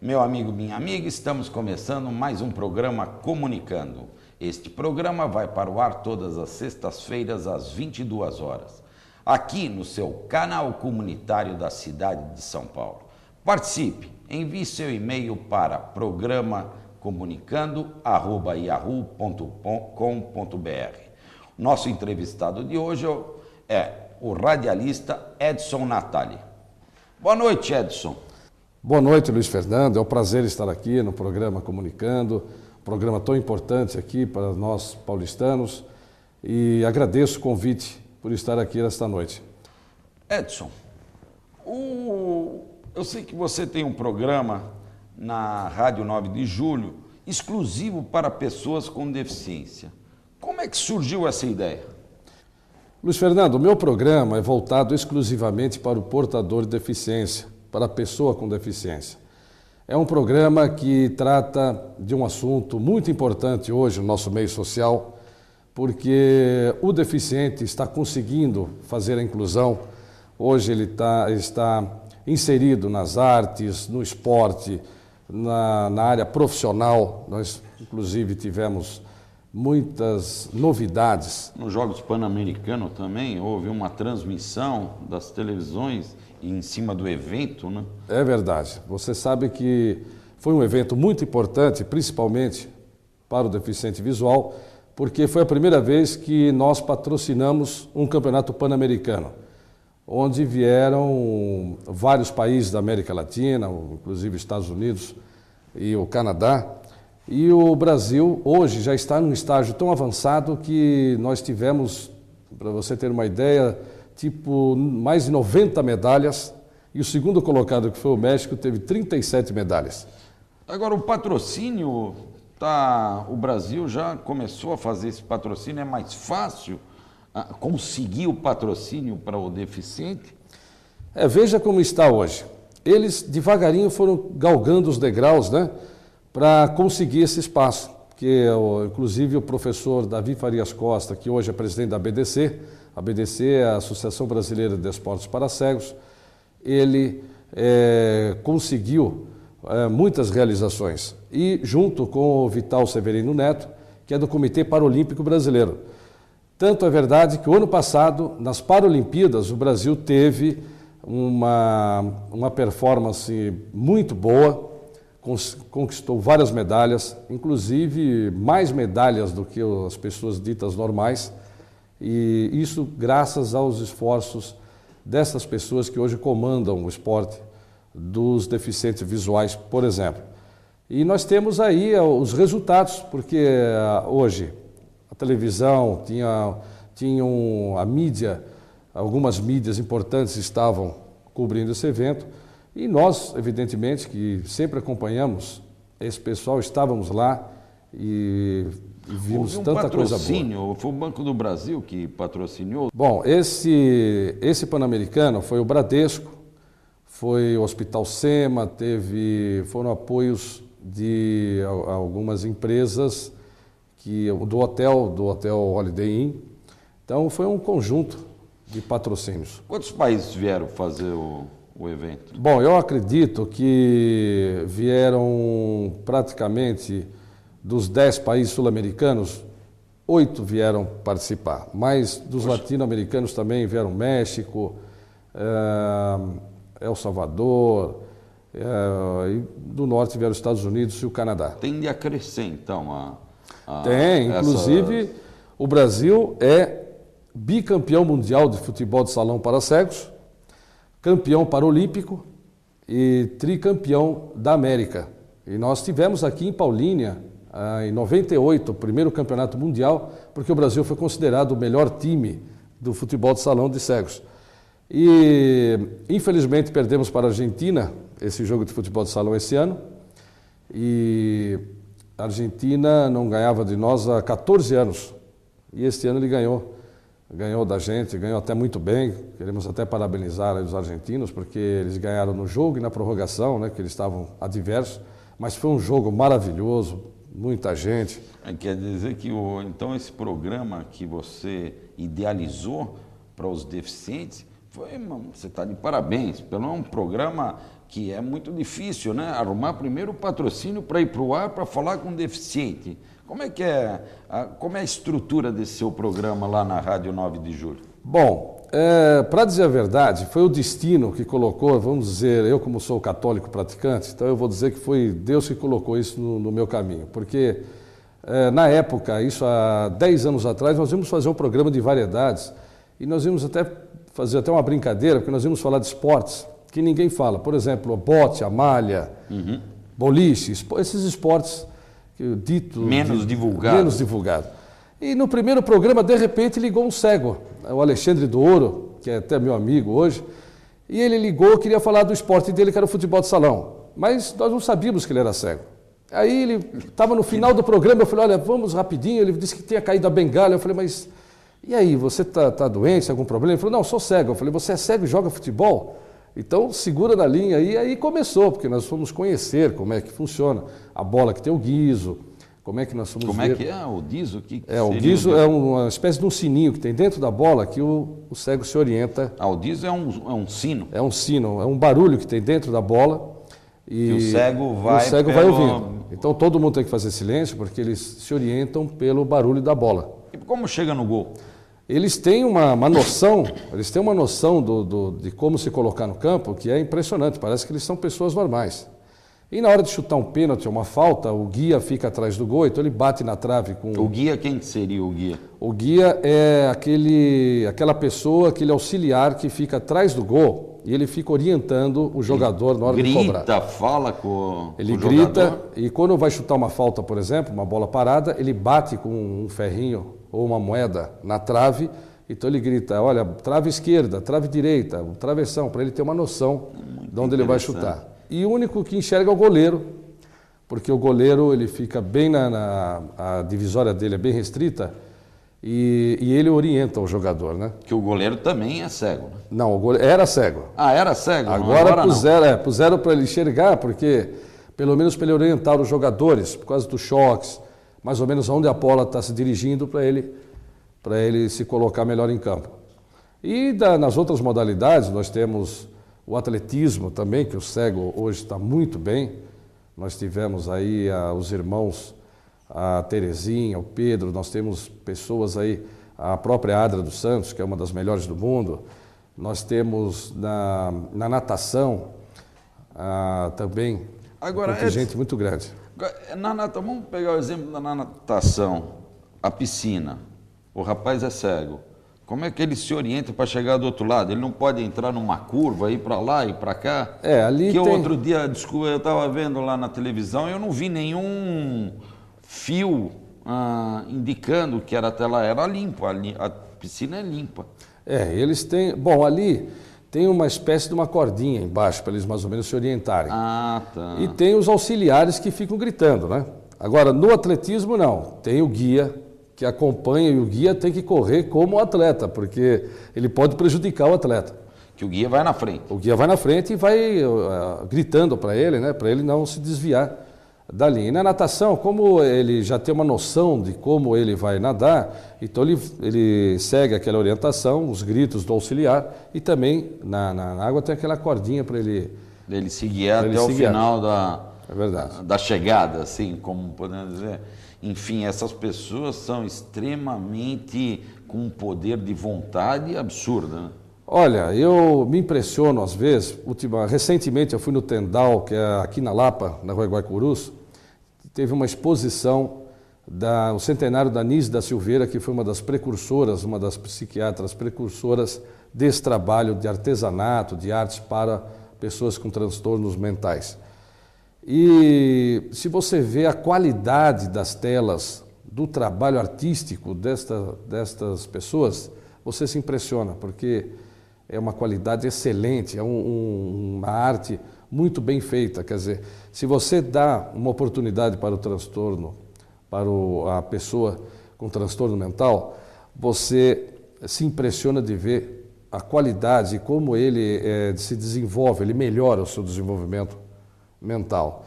Meu amigo, minha amiga, estamos começando mais um programa Comunicando. Este programa vai para o ar todas as sextas-feiras às 22 horas, aqui no seu canal comunitário da cidade de São Paulo. Participe, envie seu e-mail para programacomunicando@yahoo.com.br. Nosso entrevistado de hoje é o radialista Edson Natali. Boa noite, Edson. Boa noite, Luiz Fernando. É um prazer estar aqui no programa Comunicando, um programa tão importante aqui para nós paulistanos, e agradeço o convite por estar aqui esta noite. Edson, eu sei que você tem um programa na Rádio 9 de Julho exclusivo para pessoas com deficiência. Como é que surgiu essa ideia? Luiz Fernando, o meu programa é voltado exclusivamente para o portador de deficiência, para a pessoa com deficiência. É um programa que trata de um assunto muito importante hoje no nosso meio social, porque o deficiente está conseguindo fazer a inclusão. Hoje ele está inserido nas artes, no esporte, na área profissional. Nós, inclusive, tivemos muitas novidades. Nos Jogos Pan-Americanos também houve uma transmissão das televisões em cima do evento, né? É verdade. Você sabe que foi um evento muito importante, principalmente para o deficiente visual, porque foi a primeira vez que nós patrocinamos um campeonato pan-americano, onde vieram vários países da América Latina, inclusive Estados Unidos e o Canadá. E o Brasil hoje já está num estágio tão avançado que nós tivemos, para você ter uma ideia, mais de 90 medalhas, e o segundo colocado, que foi o México, teve 37 medalhas. Agora, o patrocínio, o Brasil já começou a fazer esse patrocínio, é mais fácil conseguir o patrocínio para o deficiente? Veja como está hoje. Eles devagarinho foram galgando os degraus, né, para conseguir esse espaço, que inclusive o professor Davi Farias Costa, que hoje é presidente da ABDC, a ABDC é a Associação Brasileira de Desportos para Cegos, ele conseguiu muitas realizações, e junto com o Vital Severino Neto, que é do Comitê Paralímpico Brasileiro. Tanto é verdade que o ano passado, nas Paralimpíadas, o Brasil teve uma performance muito boa, conquistou várias medalhas, inclusive mais medalhas do que as pessoas ditas normais, e isso graças aos esforços dessas pessoas que hoje comandam o esporte dos deficientes visuais, por exemplo. E nós temos aí os resultados, porque hoje a televisão tinham a mídia, algumas mídias importantes estavam cobrindo esse evento, e nós, evidentemente, que sempre acompanhamos esse pessoal, estávamos lá e vimos tanta coisa boa. Foi o Banco do Brasil que patrocinou? Bom, esse Pan-Americano foi o Bradesco, foi o Hospital Sema, foram apoios de algumas empresas do hotel Holiday Inn. Então foi um conjunto de patrocínios. Quantos países vieram fazer o evento? Bom, eu acredito que vieram praticamente dos 10 países sul-americanos, 8 vieram participar, mas dos latino-americanos também vieram México, El Salvador, e do norte vieram os Estados Unidos e o Canadá. Tende a crescer, então? Tem, inclusive o Brasil é bicampeão mundial de futebol de salão para cegos, campeão paralímpico e tricampeão da América. E nós tivemos aqui em Paulínia, em 98, o primeiro campeonato mundial, porque o Brasil foi considerado o melhor time do futebol de salão de cegos. E, infelizmente, perdemos para a Argentina esse jogo de futebol de salão esse ano, e a Argentina não ganhava de nós há 14 anos, e este ano ele ganhou da gente, ganhou até muito bem. Queremos até parabenizar os argentinos, porque eles ganharam no jogo e na prorrogação, né, que eles estavam adversos, mas foi um jogo maravilhoso, muita gente. Quer dizer que então esse programa que você idealizou para os deficientes Você está de parabéns, pelo um programa que é muito difícil, né? Arrumar primeiro o patrocínio para ir para o ar para falar com deficiente. Como é que como é a estrutura desse seu programa lá na Rádio 9 de Julho? Bom, para dizer a verdade, foi o destino que colocou, vamos dizer, eu como sou católico praticante, então eu vou dizer que foi Deus que colocou isso no meu caminho, porque na época, isso há 10 anos atrás, nós íamos fazer um programa de variedades e nós íamos fazer até uma brincadeira, porque nós íamos falar de esportes que ninguém fala, por exemplo, o bote, a malha, boliche, esses esportes menos divulgados. E no primeiro programa, de repente, ligou um cego, o Alexandre do Ouro, que é até meu amigo hoje, e ele ligou, queria falar do esporte dele, que era o futebol de salão, mas nós não sabíamos que ele era cego. Aí ele estava no final do programa, eu falei, olha, vamos rapidinho, ele disse que tinha caído a bengala, eu falei, mas e aí, você tá doente, algum problema? Ele falou, não, sou cego. Eu falei, você é cego e joga futebol? Então segura na linha aí começou, porque nós fomos conhecer como é que funciona a bola que tem o guizo, como é que nós fomos ver. Como é que é o guizo? O guizo é uma espécie de um sininho que tem dentro da bola que o cego se orienta. O guizo é um sino? É um sino, é um barulho que tem dentro da bola e o cego vai ouvindo. Então todo mundo tem que fazer silêncio porque eles se orientam pelo barulho da bola. E como chega no gol? Eles têm uma noção, de como se colocar no campo, que é impressionante, parece que eles são pessoas normais. E na hora de chutar um pênalti ou uma falta, o guia fica atrás do gol, então ele bate na trave com... O guia, quem seria o guia? O guia é aquela pessoa, aquele auxiliar que fica atrás do gol e ele fica orientando o jogador na hora de cobrar. Grita, fala com ele grita jogador. E quando vai chutar uma falta, por exemplo, uma bola parada, ele bate com um ferrinho ou uma moeda na trave, então ele grita, olha, trave esquerda, trave direita, travessão, para ele ter uma noção de onde ele vai chutar. E o único que enxerga é o goleiro, porque o goleiro ele fica bem a divisória dele é bem restrita e ele orienta o jogador, né? Que o goleiro também é cego, né? Não, o goleiro era cego. Era cego? Agora puseram para ele enxergar, porque pelo menos para ele orientar os jogadores, por causa dos choques, mais ou menos onde a bola está se dirigindo para ele se colocar melhor em campo. E nas outras modalidades nós temos o atletismo também, que o cego hoje está muito bem. Nós tivemos aí os irmãos, a Terezinha, o Pedro, nós temos pessoas aí, a própria Adra dos Santos, que é uma das melhores do mundo. Nós temos na natação também um contingente muito grande. Vamos pegar o exemplo da natação, a piscina. O rapaz é cego. Como é que ele se orienta para chegar do outro lado? Ele não pode entrar numa curva, ir para lá e para cá? Outro dia, desculpa, eu estava vendo lá na televisão, eu não vi nenhum fio indicando que até lá era limpa, a piscina é limpa. Eles têm... Bom, ali tem uma espécie de uma cordinha embaixo para eles mais ou menos se orientarem. Tá. E tem os auxiliares que ficam gritando, né? Agora, no atletismo não, tem o guia que acompanha e o guia tem que correr como atleta, porque ele pode prejudicar o atleta. Que o guia vai na frente. O guia vai na frente e vai gritando para ele, né? Para ele não se desviar da linha. E na natação, como ele já tem uma noção de como ele vai nadar, então ele segue aquela orientação, os gritos do auxiliar e também na água tem aquela cordinha para ele se guiar até o final da chegada, assim, como podemos dizer. Enfim, essas pessoas são extremamente com um poder de vontade absurdo, né? Olha, eu me impressiono às vezes. Recentemente eu fui no Tendal, que é aqui na Lapa, na Rua Guaicurus, teve uma exposição do centenário da Nise da Silveira, que foi uma das precursoras, uma das psiquiatras precursoras desse trabalho de artesanato, de artes para pessoas com transtornos mentais. E se você vê a qualidade das telas, do trabalho artístico destas pessoas, você se impressiona, porque é uma qualidade excelente, é uma arte muito bem feita. Quer dizer, se você dá uma oportunidade para o transtorno, para a pessoa com transtorno mental, você se impressiona de ver a qualidade e como ele se desenvolve, ele melhora o seu desenvolvimento mental.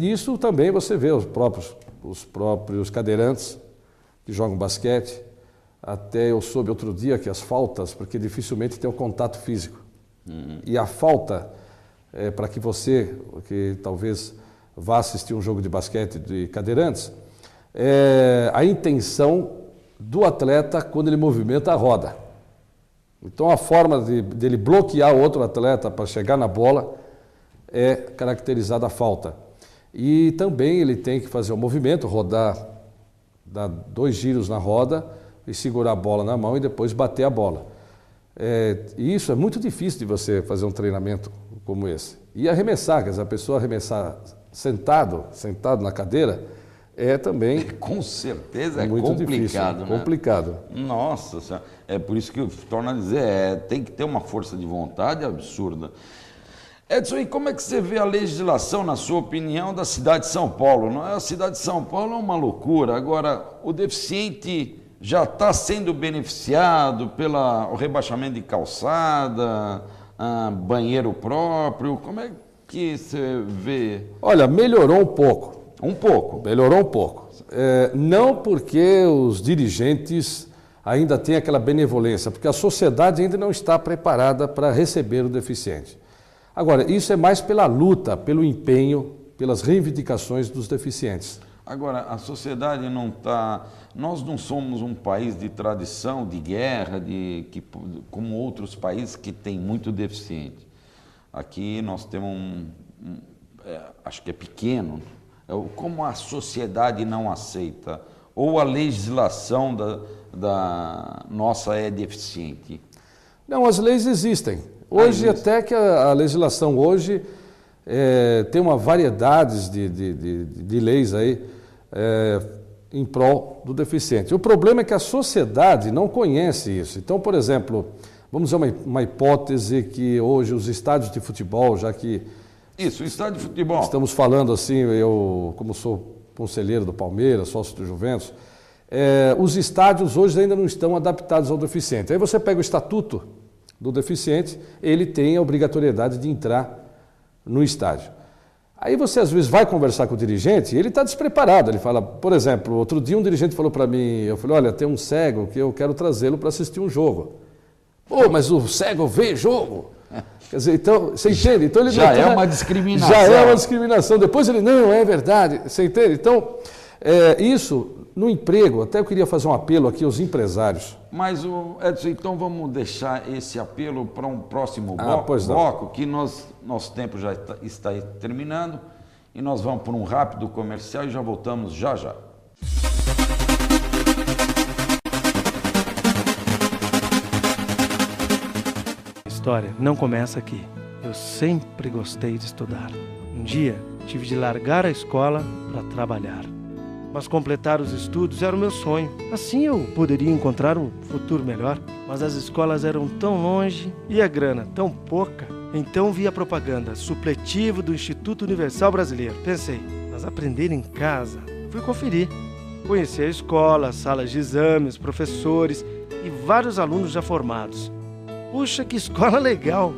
Isso também você vê os próprios cadeirantes que jogam basquete, Até eu soube outro dia que as faltas, porque dificilmente tem o contato físico. E a falta, para que você, que talvez vá assistir um jogo de basquete de cadeirantes, é a intenção do atleta quando ele movimenta a roda. Então a forma dele bloquear o outro atleta para chegar na bola é caracterizada a falta. E também ele tem que fazer o movimento, rodar, dar 2 giros na roda e segurar a bola na mão e depois bater a bola. E isso é muito difícil de você fazer um treinamento como esse. E arremessar, quer dizer, a pessoa arremessar sentado na cadeira, também... Com certeza é muito complicado, difícil, né? Complicado. Nossa Senhora, é por isso que eu torno a dizer, tem que ter uma força de vontade absurda. Edson, e como é que você vê a legislação, na sua opinião, da cidade de São Paulo? Não é? A cidade de São Paulo é uma loucura. Agora, o deficiente já está sendo beneficiado pelo rebaixamento de calçada, banheiro próprio. Como é que você vê? Olha, melhorou um pouco. Um pouco? Melhorou um pouco. Não porque os dirigentes ainda têm aquela benevolência, porque a sociedade ainda não está preparada para receber o deficiente. Agora, isso é mais pela luta, pelo empenho, pelas reivindicações dos deficientes. Agora, a sociedade não está... Nós não somos um país de tradição, de guerra, como outros países que têm muito deficiente. Aqui nós temos acho que é pequeno. Como a sociedade não aceita? Ou a legislação da nossa é deficiente? Não, as leis existem. Hoje, até que a legislação hoje tem uma variedade de leis aí em prol do deficiente. O problema é que a sociedade não conhece isso. Então, por exemplo, vamos dizer uma hipótese que hoje os estádios de futebol, já que... Isso, o estádio de futebol. Estamos falando assim, eu como sou conselheiro do Palmeiras, sócio do Juventus, os estádios hoje ainda não estão adaptados ao deficiente. Aí você pega o estatuto do deficiente, ele tem a obrigatoriedade de entrar no estádio. Aí você às vezes vai conversar com o dirigente e ele está despreparado. Ele fala, por exemplo, outro dia um dirigente falou para mim, eu falei, olha, tem um cego que eu quero trazê-lo para assistir um jogo. Pô, mas o cego vê jogo? Quer dizer, então, você entende? Então, ele já é uma discriminação. Já é uma discriminação. Depois ele, não, é verdade. Você entende? Então, isso no emprego, até eu queria fazer um apelo aqui aos empresários. Mas, Edson, então vamos deixar esse apelo para um próximo bloco, que nosso tempo já está terminando, e nós vamos por um rápido comercial e já voltamos já já. A história não começa aqui. Eu sempre gostei de estudar. Um dia, tive de largar a escola para trabalhar. Mas completar os estudos era o meu sonho. Assim eu poderia encontrar um futuro melhor. Mas as escolas eram tão longe e a grana tão pouca. Então vi a propaganda supletivo do Instituto Universal Brasileiro. Pensei, mas aprender em casa? Fui conferir. Conheci a escola, salas de exames, professores e vários alunos já formados. Puxa, que escola legal!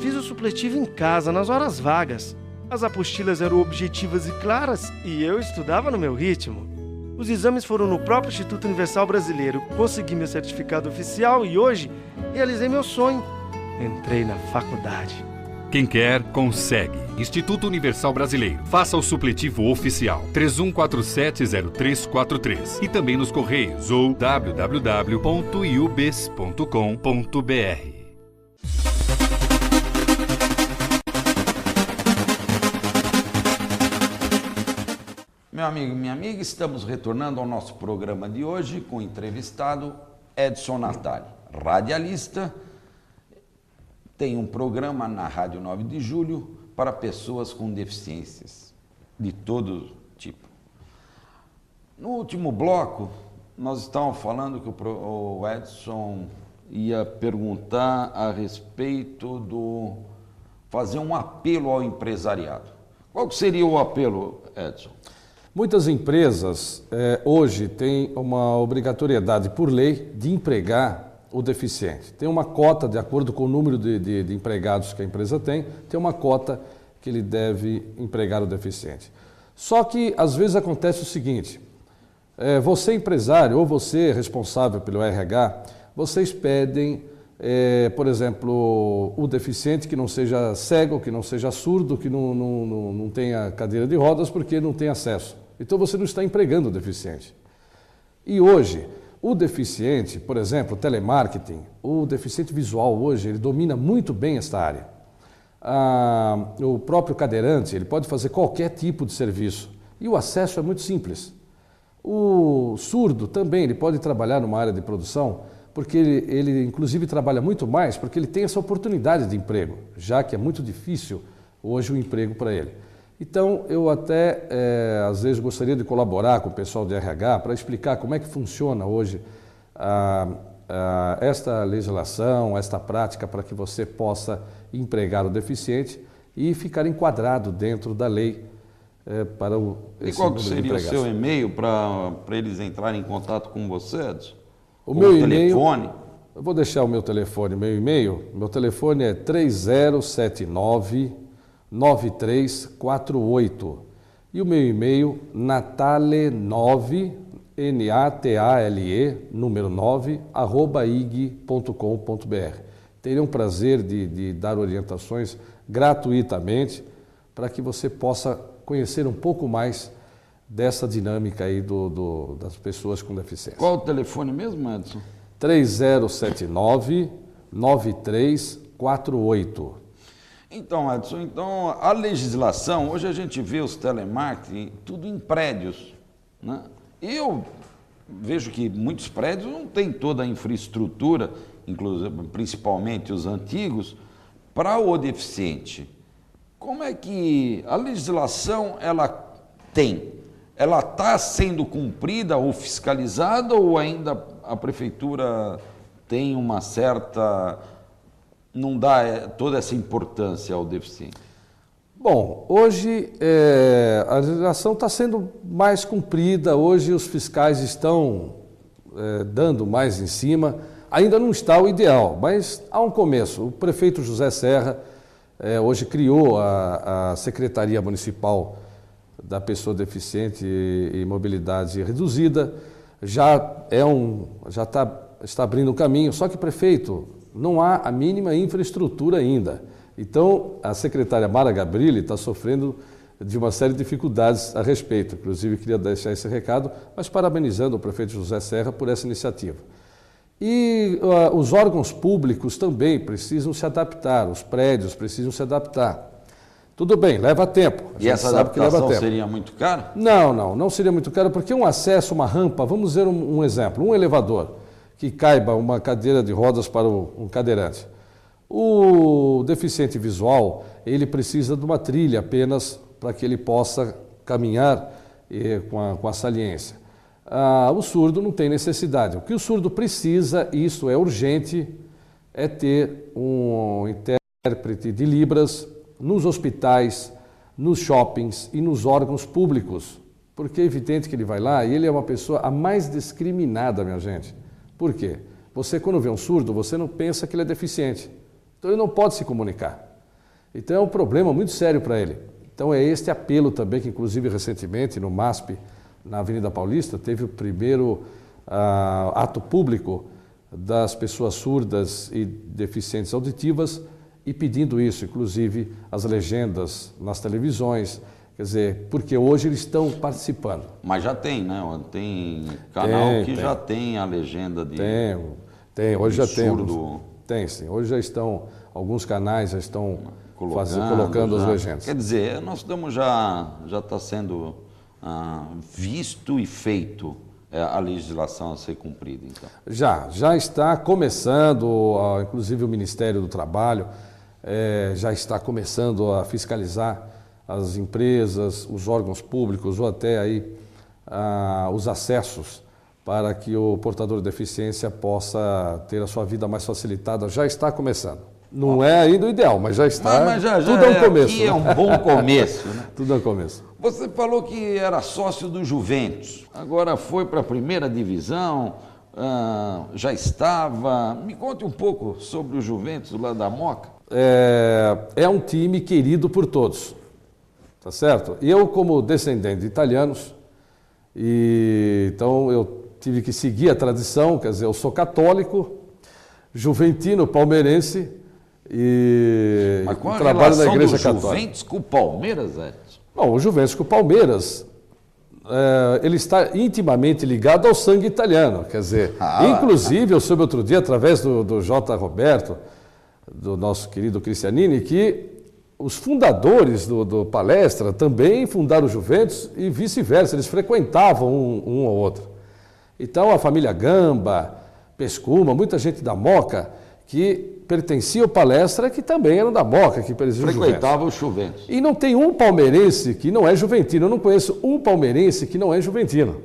Fiz o supletivo em casa, nas horas vagas. As apostilas eram objetivas e claras e eu estudava no meu ritmo. Os exames foram no próprio Instituto Universal Brasileiro. Consegui meu certificado oficial e hoje realizei meu sonho. Entrei na faculdade. Quem quer, consegue. Instituto Universal Brasileiro. Faça o supletivo oficial 31470343 e também nos Correios ou www.iubes.com.br. Meu amigo e minha amiga, estamos retornando ao nosso programa de hoje com o entrevistado Edson Natali, radialista. Tem um programa na Rádio 9 de Julho para pessoas com deficiências de todo tipo. No último bloco, nós estávamos falando que o Edson ia perguntar a respeito do fazer um apelo ao empresariado. Qual seria o apelo, Edson? Muitas empresas hoje têm uma obrigatoriedade por lei de empregar o deficiente. Tem uma cota, de acordo com o número de empregados que a empresa tem uma cota que ele deve empregar o deficiente. Só que às vezes acontece o seguinte, Você empresário ou você responsável pelo RH, vocês pedem, por exemplo, o deficiente que não seja cego, que não seja surdo, que não tenha cadeira de rodas porque não tem acesso. Então você não está empregando o deficiente. E hoje, o deficiente, por exemplo, telemarketing, o deficiente visual hoje, ele domina muito bem esta área. O próprio cadeirante, ele pode fazer qualquer tipo de serviço. E o acesso é muito simples. O surdo também, ele pode trabalhar numa área de produção, porque ele inclusive trabalha muito mais, porque ele tem essa oportunidade de emprego, já que é muito difícil hoje o emprego para ele. Então, eu até, às vezes, gostaria de colaborar com o pessoal de RH para explicar como é que funciona hoje esta legislação, esta prática, para que você possa empregar o deficiente e ficar enquadrado dentro da lei para esse. E qual que seria o seu e-mail para eles entrarem em contato com você, Edson? O meu telefone? Eu vou deixar o meu telefone, meu e-mail. Meu telefone é 3079-9348. E o meu e-mail, natale9, N-A-T-A-L-E, número 9, @ig.com.br. Terei um prazer de dar orientações gratuitamente para que você possa conhecer um pouco mais dessa dinâmica aí das pessoas com deficiência. Qual o telefone mesmo, Edson? 3079-9348. Então, Edson, a legislação, hoje a gente vê os telemarketing tudo em prédios, né? Eu vejo que muitos prédios não têm toda a infraestrutura, inclusive, principalmente os antigos, para o deficiente. Como é que a legislação ela está sendo cumprida ou fiscalizada, ou ainda a prefeitura tem uma certa, não dá toda essa importância ao deficiente? Bom, hoje a legislação está sendo mais cumprida, hoje os fiscais estão dando mais em cima, ainda não está o ideal, mas há um começo. O prefeito José Serra hoje criou a Secretaria Municipal da Pessoa Deficiente e Mobilidade Reduzida, está abrindo o caminho, só que, prefeito, não há a mínima infraestrutura ainda. Então, a secretária Mara Gabrilli está sofrendo de uma série de dificuldades a respeito. Inclusive, queria deixar esse recado, mas parabenizando o prefeito José Serra por essa iniciativa. E os órgãos públicos também precisam se adaptar, os prédios precisam se adaptar. Tudo bem, leva tempo. E essa adaptação seria muito cara? Não seria muito cara, porque um acesso, uma rampa, vamos dizer um exemplo, um elevador que caiba uma cadeira de rodas para um cadeirante. O deficiente visual, ele precisa de uma trilha apenas para que ele possa caminhar com a saliência. O surdo não tem necessidade. O que o surdo precisa, e isso é urgente, é ter um intérprete de Libras nos hospitais, nos shoppings e nos órgãos públicos. Porque é evidente que ele vai lá e ele é uma pessoa a mais discriminada, minha gente. Por quê? Você, quando vê um surdo, você não pensa que ele é deficiente. Então ele não pode se comunicar. Então é um problema muito sério para ele. Então é este apelo também que, inclusive, recentemente, no MASP, na Avenida Paulista, teve o primeiro ato público das pessoas surdas e deficientes auditivas e pedindo isso, inclusive, as legendas nas televisões, quer dizer, porque hoje eles estão participando. Mas já tem, né? Tem canal que já tem a legenda de Tem, hoje já surdo. Temos. Tem, sim. Hoje já estão, alguns canais já estão colocando as legendas. Quer dizer, nós estamos já está sendo visto e feito a legislação a ser cumprida, então. Já está começando, inclusive o Ministério do Trabalho já está começando a fiscalizar as empresas, os órgãos públicos ou até aí os acessos para que o portador de deficiência possa ter a sua vida mais facilitada. Já está começando. Não é ainda o ideal, mas já está. Mas já tudo é um começo. Aqui é um bom começo, né? Tudo é um começo. Você falou que era sócio do Juventus, agora foi para a primeira divisão, já estava. Me conte um pouco sobre o Juventus lá da Moca. É um time querido por todos, tá certo? Eu, como descendente de italianos, E então eu tive que seguir a tradição, quer dizer, eu sou católico, juventino, palmeirense e Mas qual a trabalho na relação Igreja do Católica. Juventus com o Palmeiras, Edson? Bom, o Juventus com o Palmeiras, ele está intimamente ligado ao sangue italiano, quer dizer, inclusive eu soube outro dia, através do J. Roberto, do nosso querido Cristianini, que os fundadores do Palestra também fundaram o Juventus e vice-versa, eles frequentavam um ao outro. Então a família Gamba, Pescuma, muita gente da Moca que pertencia ao Palestra, que também eram da Moca, que pertenciam ao Juventus. Frequentava o Juventus. E não tem um palmeirense que não é juventino. Eu não conheço um palmeirense que não é juventino.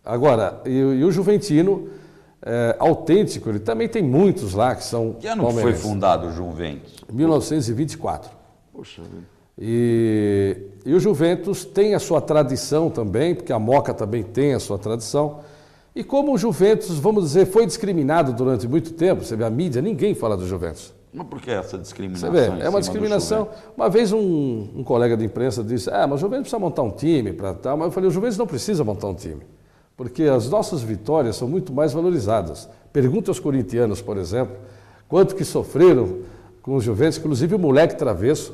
Agora, e o juventino autêntico, ele também tem muitos lá que são Que ano que foi fundado o Juventus? 1924. Poxa vida. E o Juventus tem a sua tradição também, porque a Moca também tem a sua tradição. E como o Juventus, vamos dizer, foi discriminado durante muito tempo, você vê a mídia, ninguém fala do Juventus. Mas por que essa discriminação? Você vê, em é cima uma do discriminação. Juventus? Uma vez um colega de imprensa disse, mas o Juventus precisa montar um time para tal. Mas eu falei, o Juventus não precisa montar um time, porque as nossas vitórias são muito mais valorizadas. Pergunta aos corintianos, por exemplo, quanto que sofreram com o Juventus, inclusive o moleque travesso.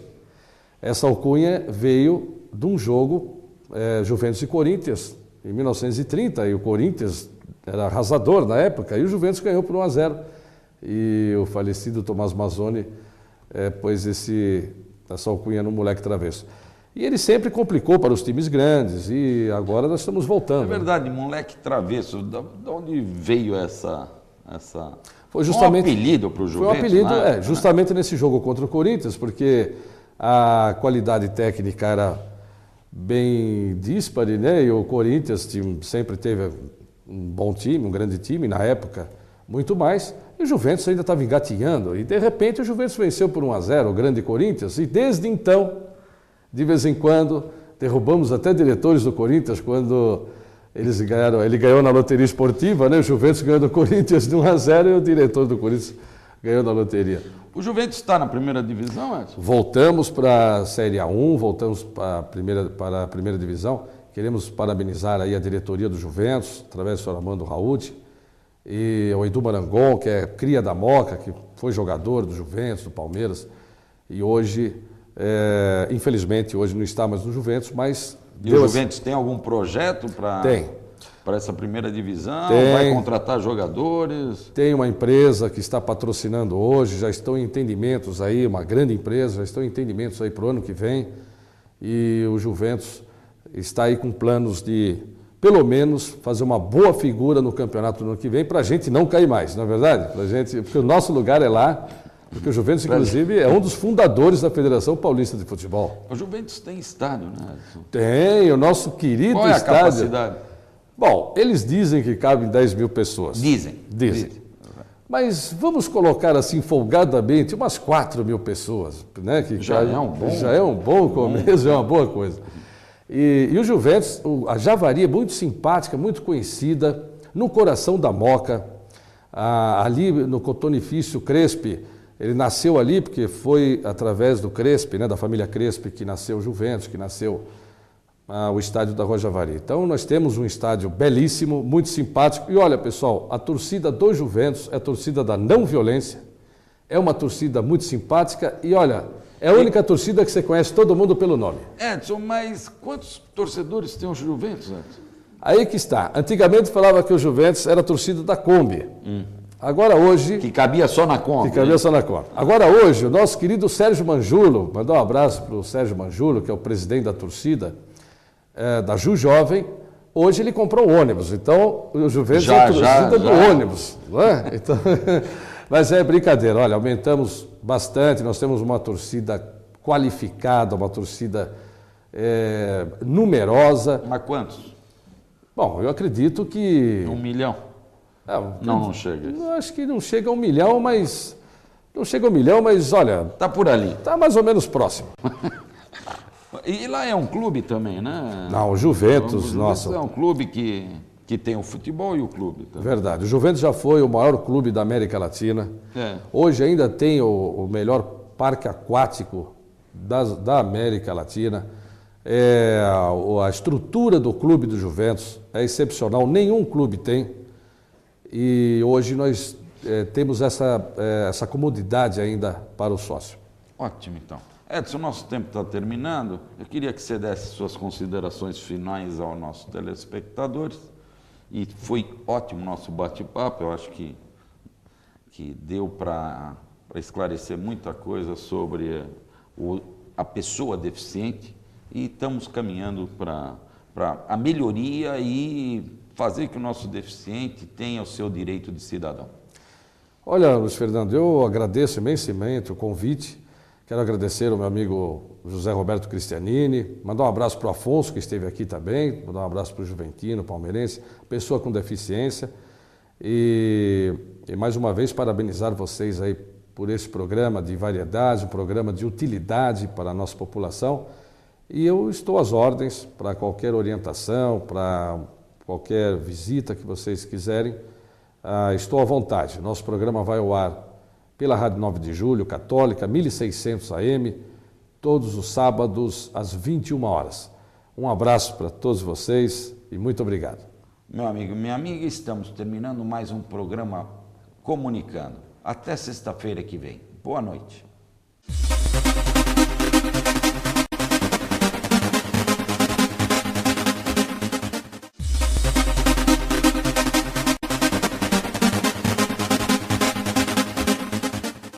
Essa alcunha veio de um jogo Juventus e Corinthians, em 1930, e o Corinthians era arrasador na época, e o Juventus ganhou por 1-0. E o falecido Tomás Mazzoni pôs essa alcunha no moleque travesso. E ele sempre complicou para os times grandes, e agora nós estamos voltando. É verdade, moleque travesso, de onde veio essa... Foi justamente um apelido para o Juventus? Foi um apelido, né? justamente nesse jogo contra o Corinthians, porque a qualidade técnica era bem díspare, né? E o Corinthians sempre teve um bom time, um grande time, na época, muito mais. E o Juventus ainda estava engatinhando. E, de repente, o Juventus venceu por 1-0 o grande Corinthians. E, desde então, de vez em quando, derrubamos até diretores do Corinthians quando ele ganhou na loteria esportiva, né? O Juventus ganhou do Corinthians de 1-0 e o diretor do Corinthians ganhou na loteria. O Juventus está na primeira divisão, Edson? Voltamos para a Série A1, voltamos para a primeira divisão. Queremos parabenizar aí a diretoria do Juventus, através do senhor Armando Raúdi, e o Edu Marangon, que é cria da Moca, que foi jogador do Juventus, do Palmeiras, e hoje, infelizmente, hoje não está mais no Juventus, mas... E o Juventus tem algum projeto para essa primeira divisão? Vai contratar jogadores? Tem uma empresa que está patrocinando hoje, já estão em entendimentos aí, uma grande empresa, já estão em entendimentos aí para o ano que vem, e o Juventus está aí com planos de, pelo menos, fazer uma boa figura no campeonato do ano que vem, para a gente não cair mais, não é verdade? Porque o nosso lugar é lá, porque o Juventus, inclusive, é um dos fundadores da Federação Paulista de Futebol. O Juventus tem estádio, né, Edson? Tem, o nosso querido Qual é a estádio. capacidade? Bom, eles dizem que cabem 10 mil pessoas. Dizem. Mas vamos colocar assim, folgadamente, umas 4 mil pessoas, né? Que já é um bom começo, já é uma boa coisa. E o Juventus, a Javari é muito simpática, muito conhecida, no coração da Moca, ali no Cotonifício Crespi. Ele nasceu ali porque foi através do Crespi, né, da família Crespi, que nasceu o Juventus, que nasceu o estádio da Rua Javari. Então nós temos um estádio belíssimo, muito simpático. E olha, pessoal, a torcida do Juventus é a torcida da não violência, é uma torcida muito simpática e olha, é a única torcida que você conhece todo mundo pelo nome. Edson, mas quantos torcedores tem o Juventus, Edson? Aí que está. Antigamente falava que o Juventus era a torcida da Kombi. Agora hoje... Que cabia só na Kombi. Que cabia só na Kombi. Agora hoje, o nosso querido Sérgio Manjulo, mandar um abraço para o Sérgio Manjulo, que é o presidente da torcida da Ju Jovem, hoje ele comprou um ônibus. Então, o Juventus é a torcida do ônibus. Não é? Então, mas é brincadeira. Olha, aumentamos bastante, nós temos uma torcida qualificada, uma torcida numerosa. Mas quantos? Bom, eu acredito que... 1 milhão? Não chega. Eu acho que não chega a 1 milhão, mas... Não chega a 1 milhão, mas olha... Está por ali. Está mais ou menos próximo. E lá é um clube também, né? Não, o Juventus, nossa... É um clube que tem o futebol e o clube. Também. Verdade. O Juventus já foi o maior clube da América Latina. Hoje ainda tem o melhor parque aquático da América Latina. A estrutura do clube do Juventus é excepcional, nenhum clube tem. E hoje nós temos essa comodidade ainda para o sócio. Ótimo, então. Edson, nosso tempo está terminando. Eu queria que você desse suas considerações finais aos nossos telespectadores. E foi ótimo o nosso bate-papo. Eu acho que deu para esclarecer muita coisa sobre a pessoa deficiente. E estamos caminhando para a melhoria e fazer que o nosso deficiente tenha o seu direito de cidadão. Olha, Luiz Fernando, eu agradeço imensamente o convite. Quero agradecer ao meu amigo José Roberto Cristianini, mandar um abraço para o Afonso, que esteve aqui também, mandar um abraço para o Juventino, palmeirense, pessoa com deficiência. E mais uma vez parabenizar vocês aí por esse programa de variedade, um programa de utilidade para a nossa população. E eu estou às ordens para qualquer orientação, para qualquer visita que vocês quiserem. Estou à vontade. Nosso programa vai ao ar pela Rádio 9 de Julho, Católica, 1600 AM, todos os sábados às 21 horas. Um abraço para todos vocês e muito obrigado. Meu amigo, minha amiga, estamos terminando mais um programa Comunicando. Até sexta-feira que vem. Boa noite.